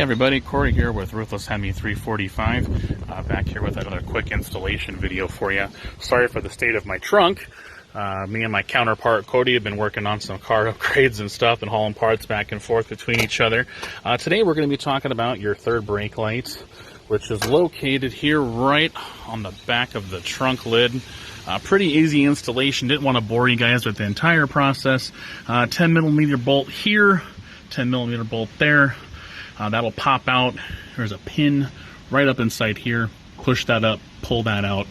everybody, Corey here with Ruthless Hemi 345, back here with another quick installation video for you. Sorry for the state of my trunk. Me and my counterpart Cody have been working on some car upgrades and stuff and hauling parts back and forth between each other. Today we're going to be talking about your third brake light, which is located here right on the back of the trunk lid. Pretty easy installation. Didn't want to bore you guys with the entire process. 10 millimeter bolt here, 10 millimeter bolt there. That'll pop out. There's a pin right up inside here. Push that up, pull that out.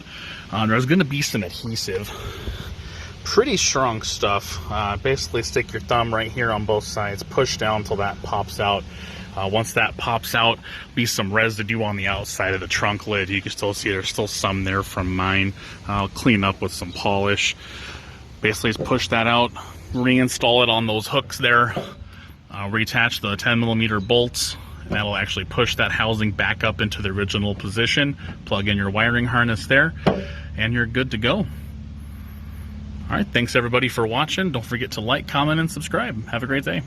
There's going to be some adhesive. Pretty strong stuff. Basically stick your thumb right here on both sides, push down until that pops out. Once that pops out, be some residue on the outside of the trunk lid. You can still see there's still some there from mine. I'll clean up with some polish. Basically just push that out, reinstall it on those hooks there. Reattach the 10 millimeter bolts, and that'll actually push that housing back up into the original position. Plug in your wiring harness there, and you're good to go. Alright, thanks everybody for watching. Don't forget to like, comment, and subscribe. Have a great day.